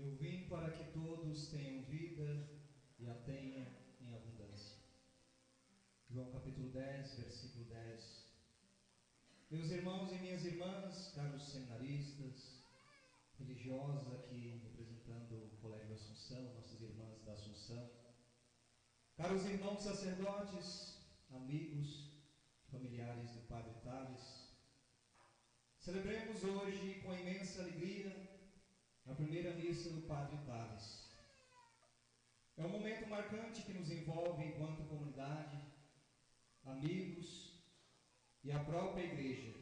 Eu vim para que todos tenham vida e a tenham em abundância. João capítulo 10, versículo 10. Meus irmãos e minhas irmãs, caros seminaristas, religiosas aqui representando o Colégio Assunção, nossas irmãs da Assunção, caros irmãos sacerdotes, amigos, familiares do Padre Tales, celebremos hoje com imensa alegria a primeira missa do Padre Tales. É um momento marcante que nos envolve enquanto comunidade, amigos e a própria igreja.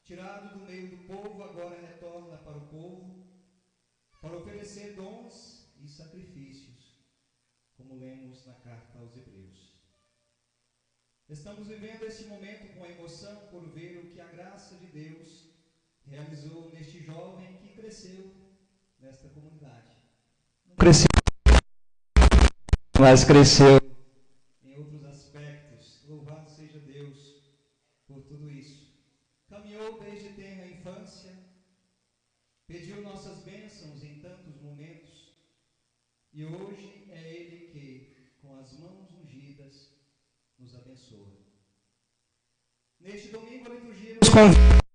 Tirado do meio do povo, agora retorna para o povo para oferecer dons e sacrifícios, como lemos na carta aos Hebreus. Estamos vivendo este momento com emoção por ver o que a graça de Deus realizou neste jovem que cresceu nesta comunidade. Não cresceu, mas cresceu em outros aspectos. Louvado seja Deus por tudo isso. Caminhou desde tenra infância, pediu nossas bênçãos em tantos momentos, e hoje é Ele que, com as mãos ungidas, nos abençoa. Neste domingo a liturgia nos convida.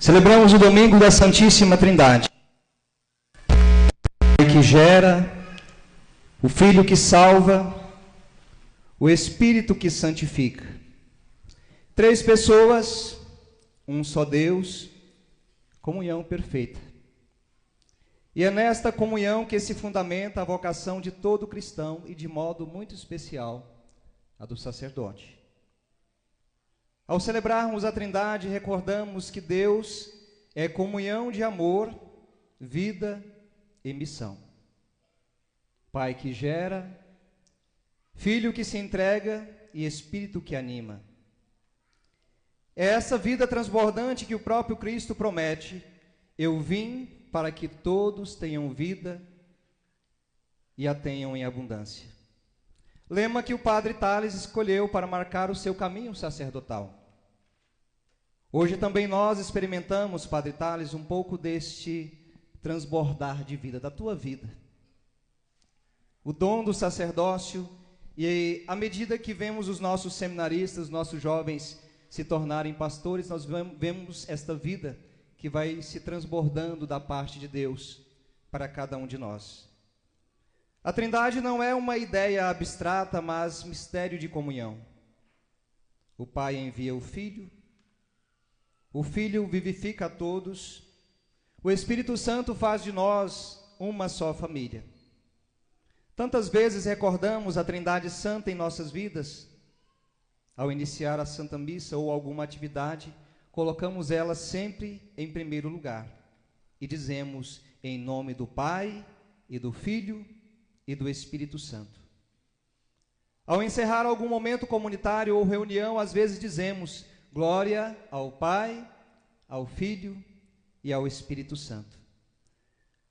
Celebramos o domingo da Santíssima Trindade, o Pai que gera, o Filho que salva, o Espírito que santifica. Três pessoas, um só Deus, comunhão perfeita. E é nesta comunhão que se fundamenta a vocação de todo cristão e de modo muito especial a do sacerdote. Ao celebrarmos a Trindade, recordamos que Deus é comunhão de amor, vida e missão. Pai que gera, Filho que se entrega e Espírito que anima. É essa vida transbordante que o próprio Cristo promete: eu vim para que todos tenham vida e a tenham em abundância. Lema que o Padre Tales escolheu para marcar o seu caminho sacerdotal. Hoje também nós experimentamos, Padre Tales, um pouco deste transbordar de vida, da tua vida. O dom do sacerdócio, e à medida que vemos os nossos seminaristas, nossos jovens se tornarem pastores, nós vemos esta vida que vai se transbordando da parte de Deus para cada um de nós. A Trindade não é uma ideia abstrata, mas mistério de comunhão. O Pai envia o Filho vivifica a todos, o Espírito Santo faz de nós uma só família. Tantas vezes recordamos a Trindade Santa em nossas vidas. Ao iniciar a Santa Missa ou alguma atividade, colocamos ela sempre em primeiro lugar e dizemos em nome do Pai e do Filho e do Espírito Santo. Ao encerrar algum momento comunitário ou reunião, às vezes dizemos glória ao Pai, ao Filho e ao Espírito Santo.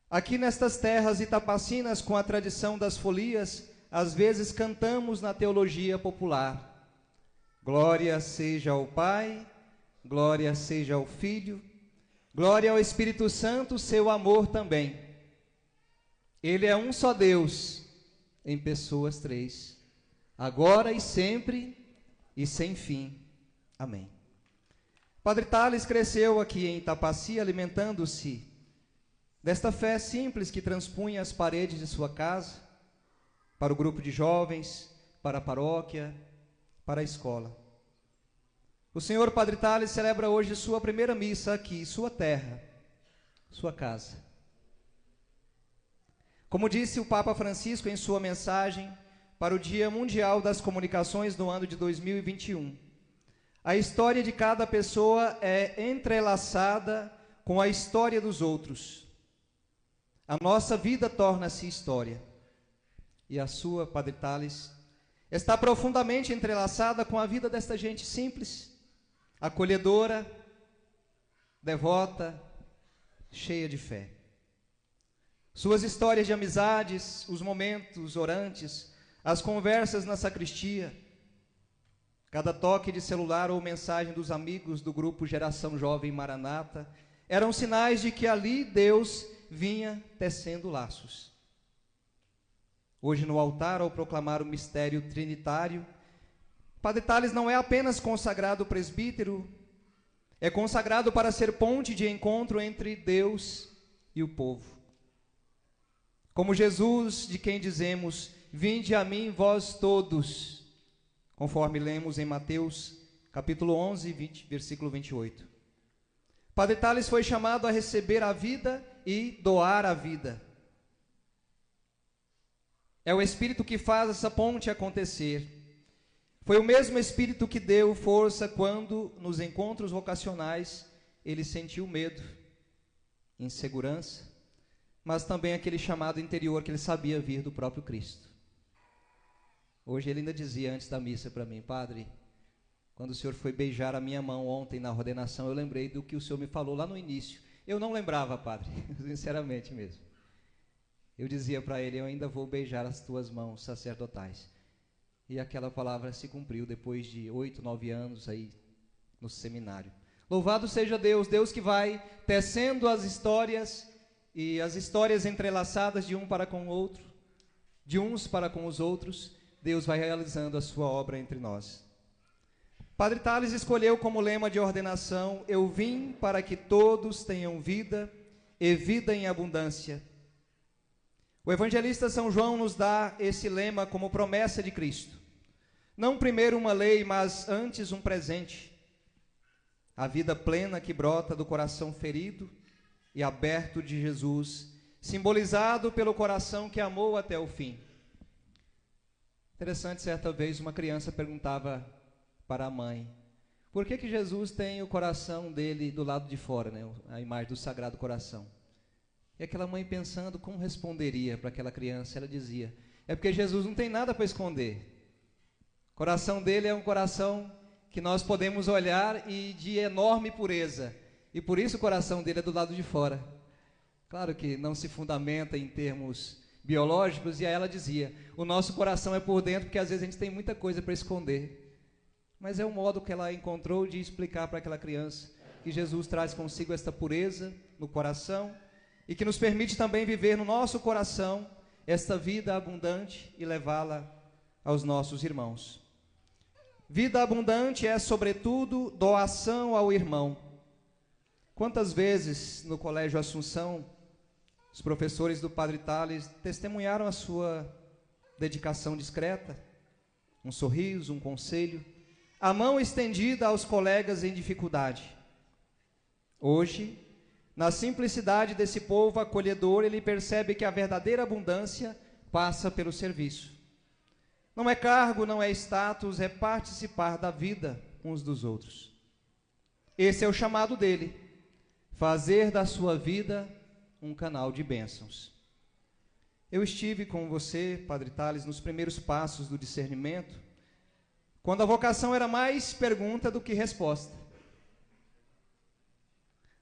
Aqui nestas terras itapacinas, com a tradição das folias, às vezes cantamos na teologia popular: glória seja ao Pai, glória seja ao Filho, glória ao Espírito Santo, seu amor também. Ele é um só Deus, em pessoas três, agora e sempre e sem fim. Amém. Padre Tales cresceu aqui em Itapaci, alimentando-se desta fé simples que transpunha as paredes de sua casa, para o grupo de jovens, para a paróquia, para a escola. O senhor Padre Tales celebra hoje sua primeira missa aqui, sua terra, sua casa. Como disse o Papa Francisco em sua mensagem para o Dia Mundial das Comunicações no ano de 2021, a história de cada pessoa é entrelaçada com a história dos outros. A nossa vida torna-se história. E a sua, Padre Tales, está profundamente entrelaçada com a vida desta gente simples, acolhedora, devota, cheia de fé. Suas histórias de amizades, os momentos orantes, as conversas na sacristia, Cada toque de celular ou mensagem dos amigos do grupo Geração Jovem Maranata eram sinais de que ali Deus vinha tecendo laços. Hoje no altar, ao proclamar o mistério trinitário, Padre Thales não é apenas consagrado presbítero, é consagrado para ser ponte de encontro entre Deus e o povo. Como Jesus, de quem dizemos, vinde a mim vós todos, conforme lemos em Mateus, capítulo 11, versículo 28. Padre Thales foi chamado a receber a vida e doar a vida. É o Espírito que faz essa ponte acontecer. Foi o mesmo Espírito que deu força quando, nos encontros vocacionais, ele sentiu medo, insegurança, mas também aquele chamado interior que ele sabia vir do próprio Cristo. Hoje ele ainda dizia antes da missa para mim, Padre, quando o senhor foi beijar a minha mão ontem na ordenação, eu lembrei do que o senhor me falou lá no início. Eu não lembrava, Padre, sinceramente mesmo. Eu dizia para ele, eu ainda vou beijar as tuas mãos sacerdotais. E aquela palavra se cumpriu depois de 8, 9 anos aí no seminário. Louvado seja Deus, Deus que vai tecendo as histórias e as histórias entrelaçadas de um para com o outro, de uns para com os outros, Deus vai realizando a sua obra entre nós. Padre Thales escolheu como lema de ordenação, eu vim para que todos tenham vida e vida em abundância. O evangelista São João nos dá esse lema como promessa de Cristo. Não primeiro uma lei, mas antes um presente. A vida plena que brota do coração ferido e aberto de Jesus, simbolizado pelo coração que amou até o fim. Interessante, certa vez uma criança perguntava para a mãe, por que Jesus tem o coração dele do lado de fora, né? A imagem do Sagrado Coração? E aquela mãe pensando como responderia para aquela criança, ela dizia, é porque Jesus não tem nada para esconder. O coração dele é um coração que nós podemos olhar e de enorme pureza. E por isso o coração dele é do lado de fora. Claro que não se fundamenta em termos biológicos, e aí ela dizia, o nosso coração é por dentro, porque às vezes a gente tem muita coisa para esconder. Mas é o modo que ela encontrou de explicar para aquela criança que Jesus traz consigo esta pureza no coração e que nos permite também viver no nosso coração esta vida abundante e levá-la aos nossos irmãos. Vida abundante é, sobretudo, doação ao irmão. Quantas vezes no Colégio Assunção, os professores do Padre Thales testemunharam a sua dedicação discreta, um sorriso, um conselho, a mão estendida aos colegas em dificuldade. Hoje, na simplicidade desse povo acolhedor, ele percebe que a verdadeira abundância passa pelo serviço. Não é cargo, não é status, é participar da vida uns dos outros. Esse é o chamado dele. Fazer da sua vida um canal de bênçãos. Eu estive com você, Padre Thales, nos primeiros passos do discernimento, quando a vocação era mais pergunta do que resposta.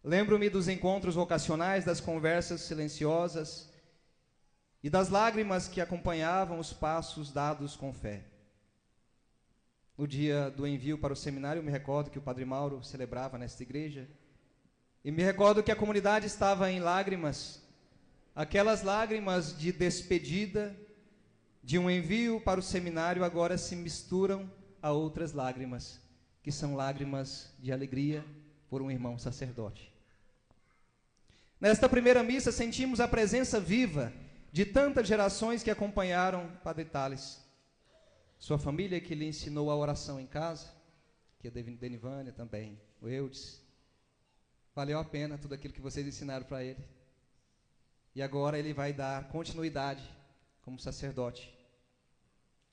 Lembro-me dos encontros vocacionais, das conversas silenciosas e das lágrimas que acompanhavam os passos dados com fé. No dia do envio para o seminário, eu me recordo que o Padre Mauro celebrava nesta igreja, e me recordo que a comunidade estava em lágrimas, aquelas lágrimas de despedida, de um envio para o seminário, agora se misturam a outras lágrimas, que são lágrimas de alegria por um irmão sacerdote. Nesta primeira missa sentimos a presença viva de tantas gerações que acompanharam Padre Thales. Sua família que lhe ensinou a oração em casa, que é Denivânia também, o Eudes. Valeu a pena tudo aquilo que vocês ensinaram para ele. E agora ele vai dar continuidade como sacerdote.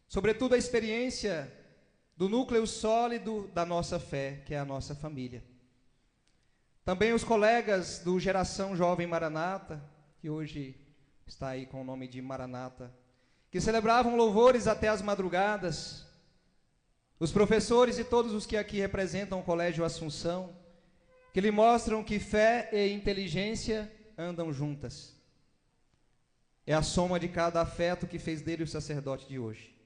Sobretudo a experiência do núcleo sólido da nossa fé, que é a nossa família. Também os colegas do Geração Jovem Maranata, que hoje está aí com o nome de Maranata, que celebravam louvores até as madrugadas. Os professores e todos os que aqui representam o Colégio Assunção, que lhe mostram que fé e inteligência andam juntas. É a soma de cada afeto que fez dele o sacerdote de hoje.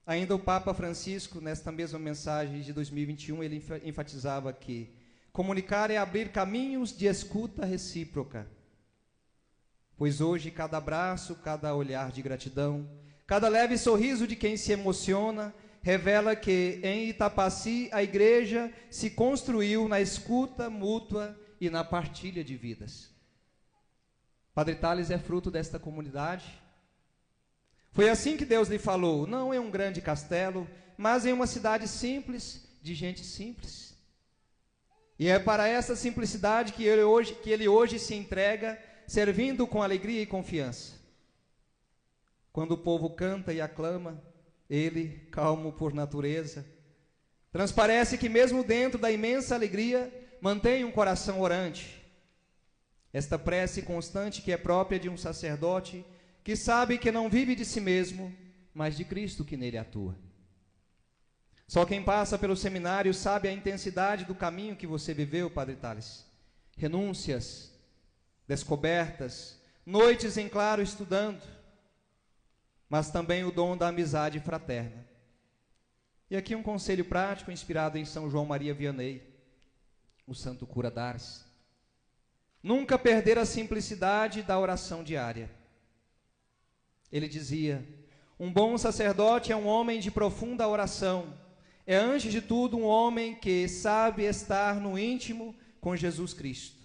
Ainda o Papa Francisco, nesta mesma mensagem de 2021, ele enfatizava que comunicar é abrir caminhos de escuta recíproca. Pois hoje cada abraço, cada olhar de gratidão, cada leve sorriso de quem se emociona, revela que em Itapaci a igreja se construiu na escuta mútua e na partilha de vidas. Padre Thales é fruto desta comunidade. Foi assim que Deus lhe falou, não em um grande castelo, mas em uma cidade simples, de gente simples. E é para essa simplicidade que ele hoje se entrega, servindo com alegria e confiança. Quando o povo canta e aclama, ele, calmo por natureza, transparece que mesmo dentro da imensa alegria, mantém um coração orante. Esta prece constante que é própria de um sacerdote, que sabe que não vive de si mesmo, mas de Cristo que nele atua. Só quem passa pelo seminário sabe a intensidade do caminho que você viveu, Padre Thales. Renúncias, descobertas, noites em claro estudando, mas também o dom da amizade fraterna. E aqui um conselho prático inspirado em São João Maria Vianney, o santo cura d'Ars. Nunca perder a simplicidade da oração diária. Ele dizia, um bom sacerdote é um homem de profunda oração. É, antes de tudo, um homem que sabe estar no íntimo com Jesus Cristo.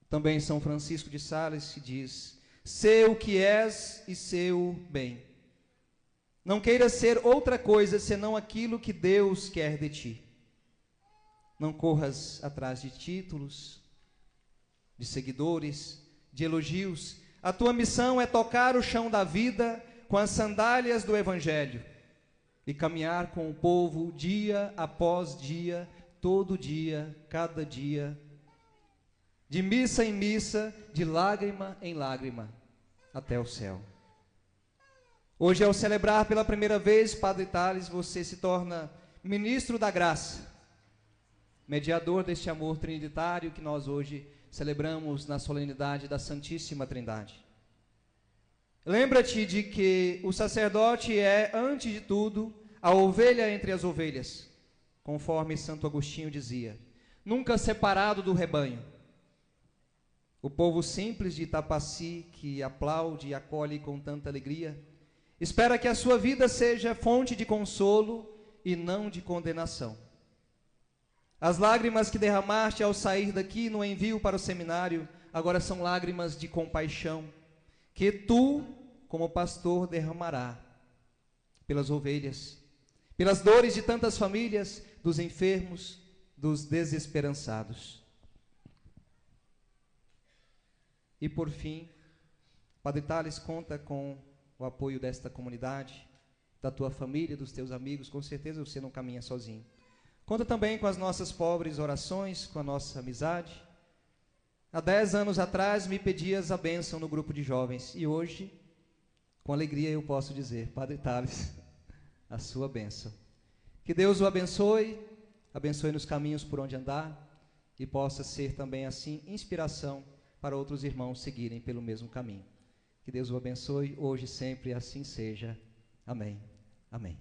Também São Francisco de Sales diz, sê o que és e sê o bem. Não queiras ser outra coisa senão aquilo que Deus quer de ti. Não corras atrás de títulos, de seguidores, de elogios. A tua missão é tocar o chão da vida com as sandálias do Evangelho e caminhar com o povo dia após dia, todo dia, cada dia, de missa em missa, de lágrima em lágrima, até o céu. Hoje, ao celebrar pela primeira vez, Padre Thales, você se torna ministro da graça, mediador deste amor trinitário que nós hoje celebramos na solenidade da Santíssima Trindade. Lembra-te de que o sacerdote é, antes de tudo, a ovelha entre as ovelhas, conforme Santo Agostinho dizia, nunca separado do rebanho. O povo simples de Itapaci, que aplaude e acolhe com tanta alegria, espera que a sua vida seja fonte de consolo e não de condenação. As lágrimas que derramaste ao sair daqui no envio para o seminário, agora são lágrimas de compaixão, que tu, como pastor, derramará pelas ovelhas, pelas dores de tantas famílias, dos enfermos, dos desesperançados. E por fim, Padre Thales conta com o apoio desta comunidade, da tua família, dos teus amigos, com certeza você não caminha sozinho. Conta também com as nossas pobres orações, com a nossa amizade. Há 10 anos atrás me pedias a bênção no grupo de jovens e hoje, com alegria eu posso dizer, Padre Thales, a sua bênção. Que Deus o abençoe, abençoe nos caminhos por onde andar e possa ser também assim inspiração para outros irmãos seguirem pelo mesmo caminho. Que Deus o abençoe hoje e sempre, assim seja. Amém. Amém.